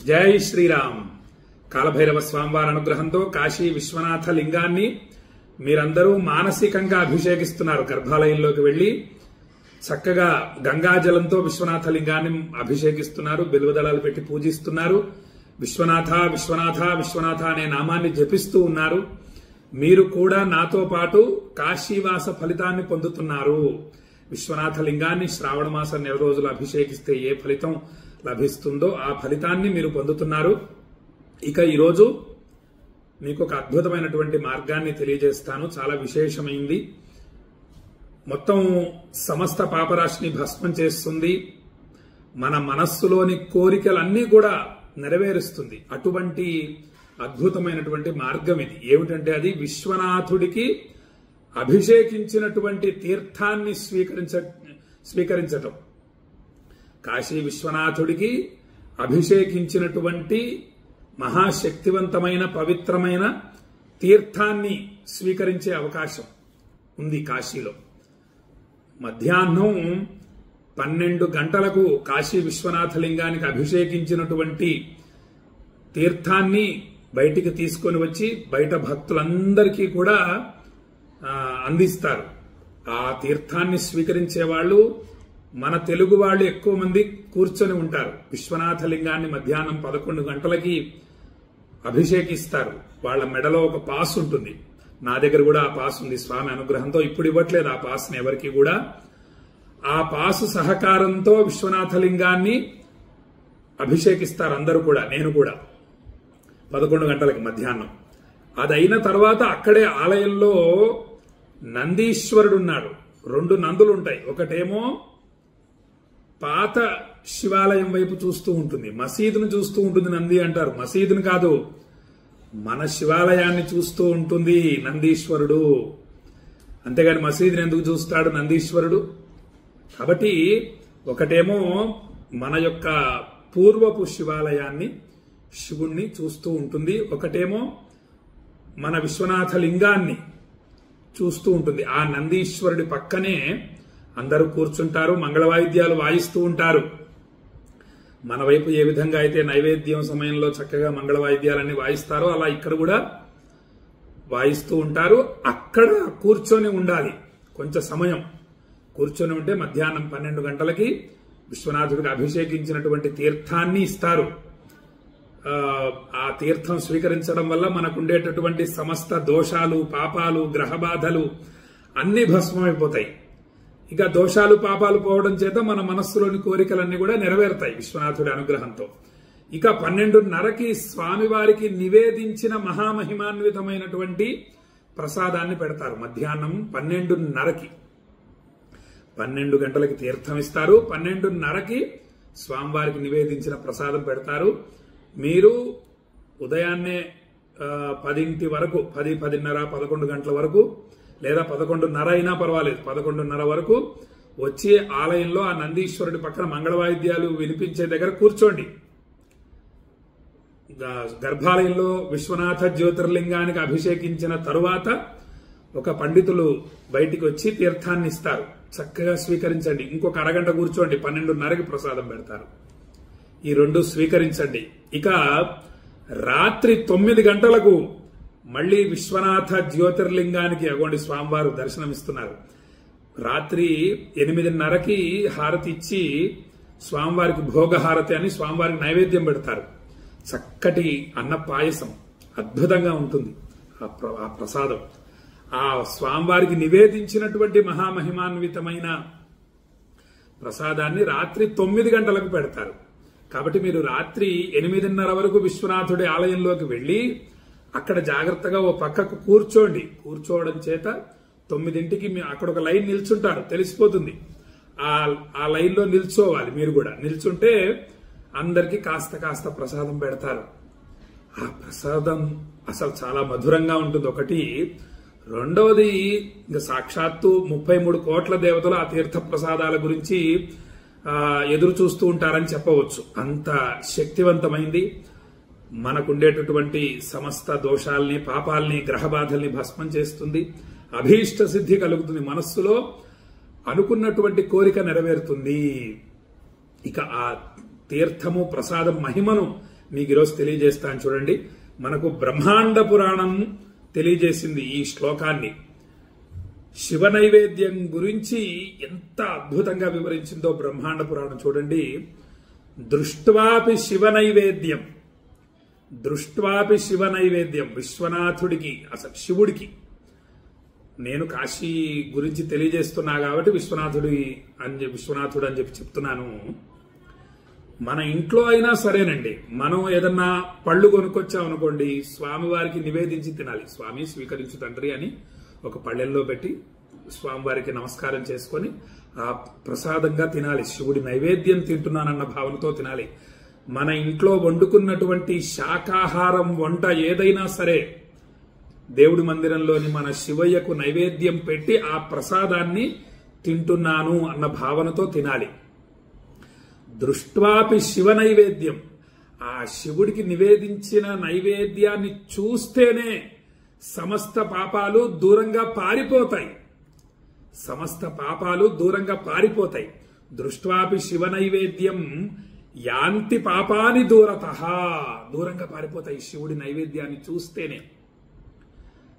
జై శ్రీరామ్. కాలభైరవ స్వామివారి అనుగ్రహంతో కాశీ విశ్వనాథ లింగాన్ని మీరందరూ మానసికంగా అభిషేకిస్తున్నారు. గర్భాలయంలోకి వెళ్లి చక్కగా గంగాజలంతో విశ్వనాథ లింగాన్ని అభిషేకిస్తున్నారు. బిల్వదళాలు పెట్టి పూజిస్తున్నారు. విశ్వనాథ విశ్వనాథ విశ్వనాథ అనే నామాన్ని జపిస్తూ ఉన్నారు. మీరు కూడా నాతో పాటు కాశీవాస ఫలితాన్ని పొందుతున్నారు. విశ్వనాథ లింగాన్ని శ్రావణ మాసం నెల రోజులు అభిషేకిస్తే ఏ ఫలితం లభిస్తుందో ఆ ఫలితాన్ని మీరు పొందుతున్నారు. ఇక ఈరోజు మీకు ఒక అద్భుతమైనటువంటి మార్గాన్ని తెలియజేస్తాను. చాలా విశేషమైంది. మొత్తం సమస్త పాపరాశిని భస్మం చేస్తుంది. మన మనస్సులోని కోరికలన్నీ కూడా నెరవేరుస్తుంది. అటువంటి అద్భుతమైనటువంటి మార్గం ఇది. ఏమిటంటే అది విశ్వనాథుడికి అభిషేకించినటువంటి తీర్థాన్ని స్వీకరించటం. కాశీ విశ్వనాథుడికి అభిషేకించినటువంటి మహాశక్తివంతమైన పవిత్రమైన తీర్థాన్ని స్వీకరించే అవకాశం ఉంది కాశీలో. మధ్యాహ్నం 12 గంటలకు కాశీ విశ్వనాథ లింగానికి అభిషేకించినటువంటి తీర్థాన్ని బయటికి తీసుకొని వచ్చి బయట భక్తులందరికీ కూడా అందిస్తారు. ఆ తీర్థాన్ని స్వీకరించే వాళ్ళు మన తెలుగు వాళ్ళు ఎక్కువ మంది కూర్చొని ఉంటారు. విశ్వనాథ లింగాన్ని మధ్యాహ్నం 11 గంటలకి అభిషేకిస్తారు. వాళ్ళ మెడలో ఒక పాస్ ఉంటుంది. నా దగ్గర కూడా ఆ పాస్ ఉంది. స్వామి అనుగ్రహంతో ఇప్పుడు ఇవ్వట్లేదు ఆ పాస్ని ఎవరికి కూడా. ఆ పాసు సహకారంతో విశ్వనాథ లింగాన్ని అభిషేకిస్తారు అందరూ కూడా. నేను కూడా 11 గంటలకి మధ్యాహ్నం. అదైన తర్వాత అక్కడే ఆలయంలో నందీశ్వరుడు ఉన్నాడు. 2 నందులు ఉంటాయి. ఒకటేమో పాత శివాలయం వైపు చూస్తూ ఉంటుంది. మసీదును చూస్తూ ఉంటుంది నంది అంటారు. మసీదును కాదు, మన శివాలయాన్ని చూస్తూ ఉంటుంది నందీశ్వరుడు. అంతేగాని మసీదుని ఎందుకు చూస్తాడు నందీశ్వరుడు? కాబట్టి ఒకటేమో మన యొక్క పూర్వపు శివాలయాన్ని శివుణ్ణి చూస్తూ ఉంటుంది. ఒకటేమో మన విశ్వనాథ లింగాన్ని చూస్తూ ఉంటుంది. ఆ నందీశ్వరుడి పక్కనే అందరూ కూర్చుంటారు. మంగళవాయిద్యాలు వాయిస్తూ ఉంటారు. మన వైపు ఏ విధంగా అయితే నైవేద్యం సమయంలో చక్కగా మంగళవాయిద్యాలన్నీ వాయిస్తారో అలా ఇక్కడ కూడా వాయిస్తూ ఉంటారు. అక్కడ కూర్చొని ఉండాలి. కొంచెం సమయం కూర్చొని ఉంటే మధ్యాహ్నం 12 గంటలకి విశ్వనాథుడికి అభిషేకించినటువంటి తీర్థాన్ని ఇస్తారు. ఆ తీర్థం స్వీకరించడం వల్ల మనకు ఉండేటటువంటి సమస్త దోషాలు, పాపాలు, గ్రహబాధలు అన్ని భస్మమైపోతాయి. ఇక దోషాలు, పాపాలు పోవడం చేత మన మనస్సులోని కోరికలన్నీ కూడా నెరవేరుతాయి విశ్వనాథుడి అనుగ్రహంతో. ఇక 12:30కి స్వామివారికి నివేదించిన మహామహిమాన్వితమైనటువంటి ప్రసాదాన్ని పెడతారు. మధ్యాహ్నం 12:30కి 12 గంటలకి తీర్థం ఇస్తారు. 12:30కి స్వామివారికి నివేదించిన ప్రసాదం పెడతారు. మీరు ఉదయాన్నే 10 వరకు 10, 10:30, 11 గంటల వరకు లేదా 11:30 అయినా పర్వాలేదు 11:30 వరకు వచ్చి ఆలయంలో ఆ నందీశ్వరుడి పక్కన మంగళవాయిద్యాలు వినిపించే దగ్గర కూర్చోండి. గర్భాలయంలో విశ్వనాథ జ్యోతిర్లింగానికి అభిషేకించిన తరువాత ఒక పండితులు బయటికి వచ్చి తీర్థాన్ని ఇస్తారు. చక్కగా స్వీకరించండి. ఇంకొక అరగంట కూర్చోండి. 12:30కి ప్రసాదం పెడతారు. ఈ 2 స్వీకరించండి. ఇక రాత్రి 9 గంటలకు మళ్లీ విశ్వనాథ జ్యోతిర్లింగానికి అగోండి స్వామివారు దర్శనమిస్తున్నారు. రాత్రి 8:30కి హారతి ఇచ్చి స్వామివారికి భోగహారతి అని స్వామివారికి నైవేద్యం పెడతారు. చక్కటి అన్న పాయసం అద్భుతంగా ఉంటుంది ఆ ప్రసాదం. ఆ స్వామివారికి నివేదించినటువంటి మహామహిమాన్వితమైన ప్రసాదాన్ని రాత్రి 9 గంటలకు పెడతారు. కాబట్టి మీరు రాత్రి 8:30 వరకు విశ్వనాథుడి ఆలయంలోకి వెళ్లి అక్కడ జాగ్రత్తగా ఓ పక్కకు కూర్చోండి. కూర్చోవడం చేత 9ంటికి అక్కడ ఒక లైన్ నిల్చుంటారు, తెలిసిపోతుంది. ఆ లైన్ లో నిల్చోవాలి. మీరు కూడా నిల్చుంటే అందరికీ కాస్త ప్రసాదం పెడతారు. ఆ ప్రసాదం అసలు చాలా మధురంగా ఉంటుంది. ఒకటి. రెండవది ఇంకా సాక్షాత్తు 33 కోట్ల దేవతలు ఆ తీర్థ ప్రసాదాల గురించి ఎదురు చూస్తూ ఉంటారని చెప్పవచ్చు. అంత శక్తివంతమైంది. మనకుండేటటువంటి సమస్త దోషాల్ని, పాపాల్ని, గ్రహబాధల్ని భస్మం చేస్తుంది. అభీష్ట సిద్ధి కలుగుతుంది. మనస్సులో అనుకున్నటువంటి కోరిక నెరవేరుతుంది. ఇక ఆ తీర్థము ప్రసాదం మహిమను మీకు ఈరోజు తెలియజేస్తాను చూడండి. మనకు బ్రహ్మాండ పురాణం తెలియజేసింది ఈ శ్లోకాన్ని. శివ నైవేద్యం గురించి ఎంత అద్భుతంగా వివరించిందో బ్రహ్మాండ పురాణం చూడండి. దృష్ట్వాపి శివ నైవేద్యం, దృష్ట్వాపి శివ నైవేద్యం, విశ్వనాథుడికి, అసలు శివుడికి, నేను కాశీ గురించి తెలియజేస్తున్నా కాబట్టి విశ్వనాథుడు అని చెప్పి చెప్తున్నాను. మన ఇంట్లో అయినా సరేనండి, మనం ఏదన్నా పళ్ళు కొనుక్కొచ్చామనుకోండి, స్వామివారికి నివేదించి తినాలి. స్వామి స్వీకరించు తండ్రి అని ఒక పళ్ళెల్లో పెట్టి స్వామివారికి నమస్కారం చేసుకొని ఆ ప్రసాదంగా తినాలి. శివుడి నైవేద్యం తింటున్నానన్న భావనతో తినాలి. మన ఇంట్లో వండుకున్నటువంటి శాకాహారం వంట ఏదైనా సరే దేవుడి మందిరంలోని మన శివయ్యకు నైవేద్యం పెట్టి ఆ ప్రసాదాన్ని తింటున్నాను అన్న భావనతో తినాలి. దృష్ట్వాపి శివ నైవేద్యం, ఆ శివుడికి నివేదించిన నైవేద్యాన్ని చూస్తేనే సమస్త పాపాలు దూరంగా పారిపోతాయి. సమస్త పాపాలు దూరంగా పారిపోతాయి. దృష్ట్వాపి శివ నైవేద్యం యాంతి పాపాని దూరతః, దూరంగా పారిపోతాయి శివుడి నైవేద్యాన్ని చూస్తేనే.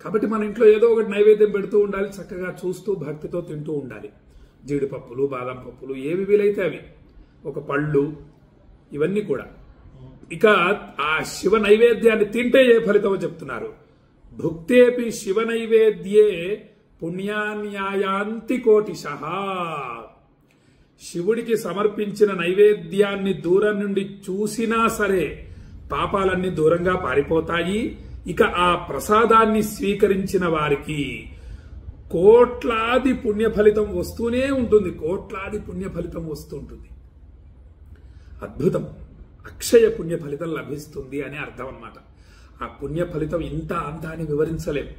కాబట్టి మన ఇంట్లో ఏదో ఒకటి నైవేద్యం పెడుతూ ఉండాలి, చక్కగా చూస్తూ భక్తితో తింటూ ఉండాలి. జీడిపప్పులు, బాదం పప్పులు, ఏవి వీలైతే అవి, ఒక పళ్ళు, ఇవన్నీ కూడా. ఇక ఆ శివ నైవేద్యాన్ని తింటే ఏ ఫలితమో చెప్తున్నారు. భుక్తేపి శివ నైవేద్యే పుణ్యాన్యాయాంతి కోటిశః. శివుడికి సమర్పించిన నైవేద్యాన్ని దూరం నుండి చూసినా సరే పాపాలన్నీ దూరంగా పారిపోతాయి. ఇక ఆ ప్రసాదాన్ని స్వీకరించిన వారికి కోట్లాది పుణ్య ఫలితం వస్తూనే ఉంటుంది. కోట్లాది పుణ్య ఫలితం వస్తుంటుంది. అద్భుతం, అక్షయ పుణ్య ఫలితం లభిస్తుంది అని అర్థం అన్నమాట. ఆ పుణ్య ఫలితం ఇంత అంత అని వివరించలేం.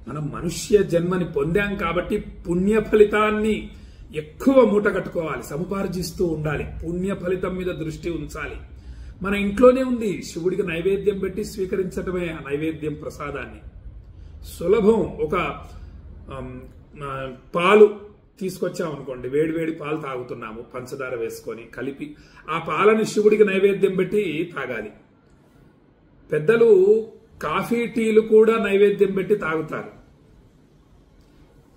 మనం మనుష్య జన్మని పొందాం కాబట్టి పుణ్య ఫలితాన్ని ఎక్కువ మూట కట్టుకోవాలి, సముపార్జిస్తూ ఉండాలి, పుణ్య ఫలితం మీద దృష్టి ఉంచాలి. మన ఇంట్లోనే ఉంది, శివుడికి నైవేద్యం పెట్టి స్వీకరించడమే ఆ నైవేద్యం ప్రసాదాన్ని. సులభం. ఒక పాలు తీసుకొచ్చామనుకోండి, వేడివేడి పాలు తాగుతున్నాము, పంచదార వేసుకొని కలిపి ఆ పాలని శివుడికి నైవేద్యం పెట్టి తాగాలి. పెద్దలు కాఫీ టీలు కూడా నైవేద్యం పెట్టి తాగుతారు.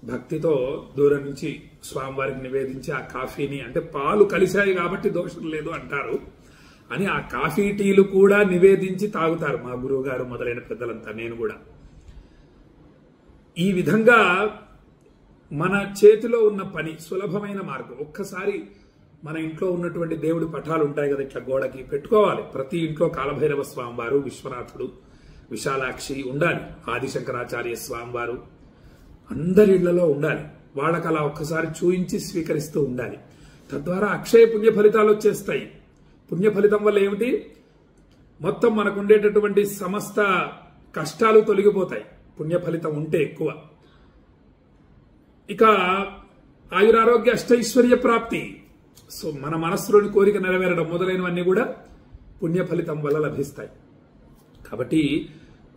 భక్తితో దూరం నుంచి స్వామివారికి నివేదించి ఆ కాఫీని, అంటే పాలు కలిశాయి కాబట్టి దోషం లేదు అంటారు అని, ఆ కాఫీ టీలు కూడా నివేదించి తాగుతారు మా గురువు గారు మొదలైన పెద్దలంతా, నేను కూడా. ఈ విధంగా మన చేతిలో ఉన్న పని, సులభమైన మార్గం. ఒక్కసారి మన ఇంట్లో ఉన్నటువంటి దేవుడి పటాలు ఉంటాయి కదా, ఇట్లా గోడకి పెట్టుకోవాలి. ప్రతి ఇంట్లో కాలభైరవ స్వామివారు, విశ్వనాథుడు, విశాలాక్షి ఉండాలి. ఆదిశంకరాచార్య స్వామివారు అందరి ఇళ్లలో ఉండాలి. వాళ్ళకి అలా ఒక్కసారి చూయించి స్వీకరిస్తూ ఉండాలి. తద్వారా అక్షయ పుణ్య ఫలితాలు వచ్చేస్తాయి. పుణ్య ఫలితం వల్ల ఏమిటి? మొత్తం మనకు ఉండేటటువంటి సమస్త కష్టాలు తొలగిపోతాయి పుణ్య ఫలితం ఉంటే ఎక్కువ. ఇక ఆయురారోగ్య అష్టైశ్వర్య ప్రాప్తి, సో మన మనస్సులోని కోరిక నెరవేరడం మొదలైనవన్నీ కూడా పుణ్య ఫలితం వల్ల లభిస్తాయి. కాబట్టి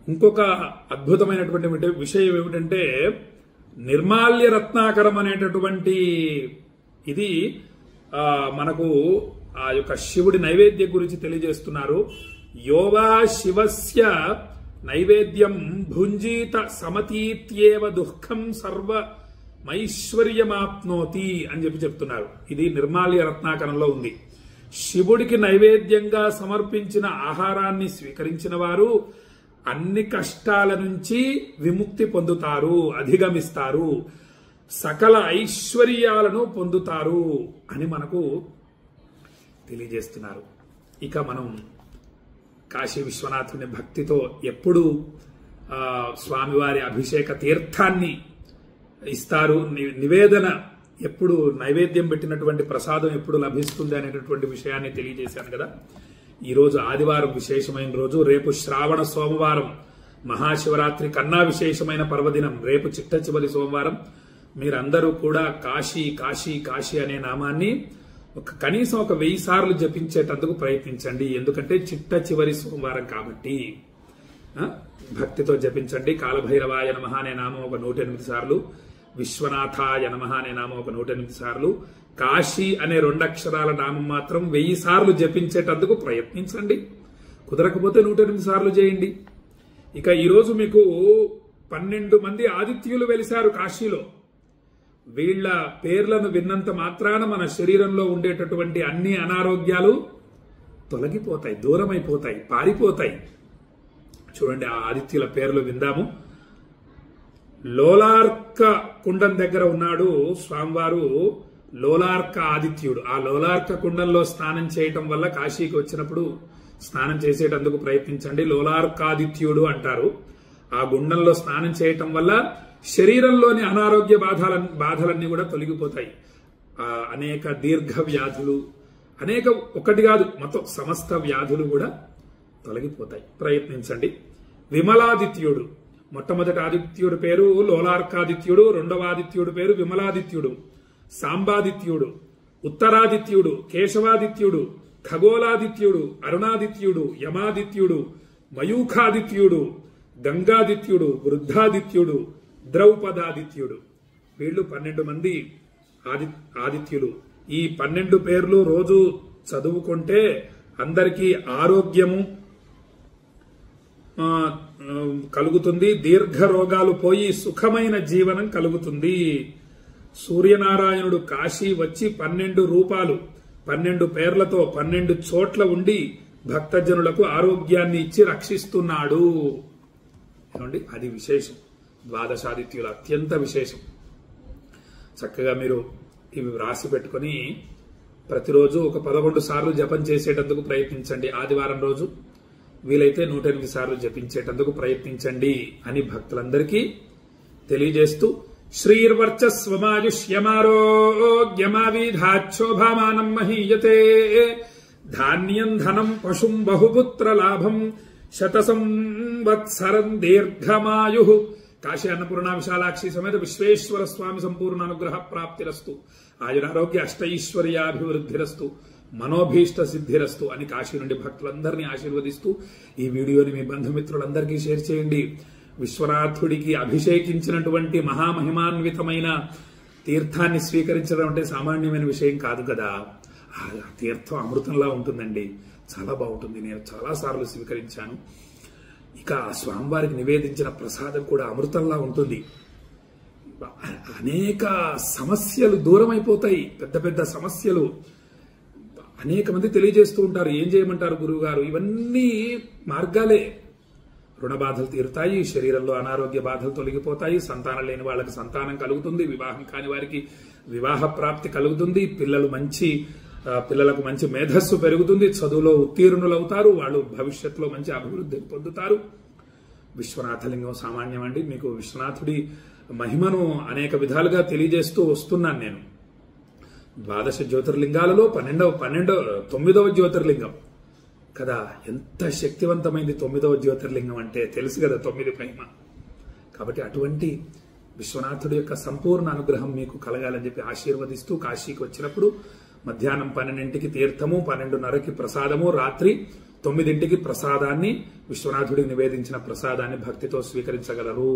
ఇంకొక అద్భుతమైనటువంటి విషయం ఏమిటంటే, నిర్మాల్య రత్నాకరం అనేటటువంటి ఇది మనకు ఆ యొక్క శివుడి నైవేద్యం గురించి తెలియజేస్తున్నారు. యోవా శివస్య నైవేద్యం భుంజీత సమతీత్యేవ దుఃఖం సర్వమైశ్వర్యమాప్నోతి అని చెప్తున్నారు. ఇది నిర్మాల్య రత్నాకరంలో ఉంది. శివుడికి నైవేద్యంగా సమర్పించిన ఆహారాన్ని స్వీకరించిన వారు అన్ని కష్టాల నుంచి విముక్తి పొందుతారు, అధిగమిస్తారు, సకల ఐశ్వర్యాలను పొందుతారు అని మనకు తెలియజేస్తున్నారు. ఇక మనం కాశీ విశ్వనాథుని భక్తితో ఎప్పుడు స్వామివారి అభిషేక తీర్థాన్ని ఇస్తారు, నివేదన ఎప్పుడు, నైవేద్యం పెట్టినటువంటి ప్రసాదం ఎప్పుడు లభిస్తుంది అనేటటువంటి విషయాన్ని తెలియజేశాను కదా. ఈరోజు ఆదివారం విశేషమైన రోజు, రేపు శ్రావణ సోమవారం, మహాశివరాత్రి కన్నా విశేషమైన పర్వదినం, రేపు చిట్ట చివరి సోమవారం. మీరందరూ కూడా కాశీ కాశీ కాశీ అనే నామాన్ని కనీసం 1000 సార్లు జపించేటందుకు ప్రయత్నించండి. ఎందుకంటే చిట్ట చివరి సోమవారం కాబట్టి భక్తితో జపించండి. కాలభైరవాయ నమః అనే నామం 108 సార్లు, విశ్వనాథాయ నమః అనే నామం 108 సార్లు, కాశీ అనే 2 అక్షరాల నామం మాత్రం 1000 సార్లు జపించేటందుకు ప్రయత్నించండి. కుదరకపోతే 108 సార్లు చేయండి. ఇక ఈరోజు మీకు 12 మంది ఆదిత్యులు వెలిశారు కాశీలో. వీళ్ల పేర్లను విన్నంత మాత్రాన మన శరీరంలో ఉండేటటువంటి అన్ని అనారోగ్యాలు తొలగిపోతాయి, దూరమైపోతాయి, పారిపోతాయి. చూడండి, ఆ ఆదిత్యుల పేర్లు విందాము. లోలార్క కుండం దగ్గర ఉన్నాడు స్వామివారు, లోలార్క ఆదిత్యుడు. ఆ లోలార్క కుండంలో స్నానం చేయటం వల్ల కాశీకి వచ్చినప్పుడు స్నానం చేసేటందుకు ప్రయత్నించండి. లోలార్కాదిత్యుడు అంటారు. ఆ గుండంలో స్నానం చేయటం వల్ల శరీరంలోని అనారోగ్య బాధలన్నీ కూడా తొలగిపోతాయి. అనేక దీర్ఘ వ్యాధులు, అనేక ఒకటి కాదు మొత్తం సమస్త వ్యాధులు కూడా తొలగిపోతాయి. ప్రయత్నించండి. విమలాదిత్యుడు, మొట్టమొదటి ఆదిత్యుడి పేరు లోలార్కాదిత్యుడు, రెండవ ఆదిత్యుడి పేరు విమలాదిత్యుడు, సాంబాదిత్యుడు, ఉత్తరాదిత్యుడు, కేశవాదిత్యుడు, ఖగోళాదిత్యుడు, అరుణాదిత్యుడు, యమాదిత్యుడు, మయూఖాదిత్యుడు, గంగాదిత్యుడు, వృద్ధాదిత్యుడు, ద్రౌపదాదిత్యుడు. వీళ్ళు 12 మంది ఆదిత్యులు. ఈ 12 పేర్లు రోజు చదువుకుంటే అందరికీ ఆరోగ్యము కలుగుతుంది, దీర్ఘ రోగాలు పోయి సుఖమైన జీవనం కలుగుతుంది. సూర్యనారాయణుడు కాశీ వచ్చి 12 రూపాలు 12 పేర్లతో 12 చోట్ల ఉండి భక్తజనులకు ఆరోగ్యాన్ని ఇచ్చి రక్షిస్తున్నాడు. ఏమండి, అది విశేషం. ద్వాదశాదిత్యులు అత్యంత విశేషం. చక్కగా మీరు ఇవి రాసి పెట్టుకుని ప్రతిరోజు ఒక 11 సార్లు జపం చేసేటందుకు ప్రయత్నించండి. ఆదివారం రోజు వీలైతే 108 సార్లు జపించేటందుకు ప్రయత్నించండి అని భక్తులందరికీ తెలియజేస్తూ, శ్రీర్వర్చస్వమాయుష్యమారోగ్యమావిధాక్షోభామానం మహీయతే ధాన్యం ధనం పశుం బహుపుత్ర లాభం శతసంవత్సరం దీర్ఘమాయు. కాశీ అన్నపూర్ణ విశాలాక్షి సమేత విశ్వేశ్వర స్వామి సంపూర్ణ అనుగ్రహ ప్రాప్తిరస్తు. ఆయురారోగ్య అష్టైశ్వర్యాభివృద్ధిరస్తు, మనోభీష్ట సిద్ధిరస్తు అని కాశీ నుండి భక్తులందరినీ ఆశీర్వదిస్తూ ఈ వీడియోని మీ బంధుమిత్రులందరికీ షేర్ చేయండి. విశ్వనాథుడికి అభిషేకించినటువంటి మహామహిమాన్వితమైన తీర్థాన్ని స్వీకరించడం అంటే సామాన్యమైన విషయం కాదు కదా. ఆ తీర్థం అమృతంలా ఉంటుందండి, చాలా బాగుంటుంది. నేను చాలాసార్లు స్వీకరించాను. ఇక స్వామివారికి నివేదించిన ప్రసాదం కూడా అమృతంలా ఉంటుంది. అనేక సమస్యలు దూరం అయిపోతాయి, పెద్ద పెద్ద సమస్యలు. అనేక మంది తెలియజేస్తూ ఉంటారు, ఏం చేయమంటారు గురువు గారు? ఇవన్నీ మార్గాలే. రుణ బాధలు తీరుతాయి, శరీరంలో అనారోగ్య బాధలు తొలగిపోతాయి, సంతానం లేని వాళ్ళకి సంతానం కలుగుతుంది, వివాహం కాని వారికి వివాహ ప్రాప్తి కలుగుతుంది, పిల్లలకు మంచి మేధస్సు పెరుగుతుంది, చదువులో ఉత్తీర్ణులవుతారు, వాళ్ళు భవిష్యత్తులో మంచి అభివృద్ధి పొందుతారు. విశ్వనాథలింగం సామాన్యం అండి. మీకు విశ్వనాథుడి మహిమను అనేక విధాలుగా తెలియజేస్తూ వస్తున్నాను నేను. 12 జ్యోతిర్లింగాలలో 9వ జ్యోతిర్లింగం కదా. ఎంత శక్తివంతమైంది 9వ జ్యోతిర్లింగం అంటే తెలుసు కదా, 9 మహిమ. కాబట్టి అటువంటి విశ్వనాథుడి యొక్క సంపూర్ణ అనుగ్రహం మీకు కలగాలని చెప్పి ఆశీర్వదిస్తూ, కాశీకి వచ్చినప్పుడు మధ్యాహ్నం 12కి తీర్థము, 12:30కి ప్రసాదము, రాత్రి 9కి ప్రసాదాన్ని, విశ్వనాథుడికి నివేదించిన ప్రసాదాన్ని భక్తితో స్వీకరించగలరు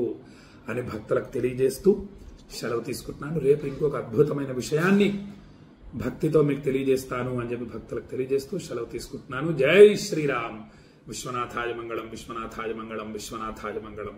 అని భక్తులకు తెలియజేస్తూ సెలవు తీసుకుంటున్నాను. రేపు ఇంకొక అద్భుతమైన విషయాన్ని భక్తితో మీకు తెలియజేస్తాను అని చెప్పి భక్తులకు తెలియజేస్తూ సెలవు తీసుకుంటున్నాను. జై శ్రీరామ్. విశ్వనాథాయ మంగళం, విశ్వనాథాయ మంగళం, విశ్వనాథాయ మంగళం.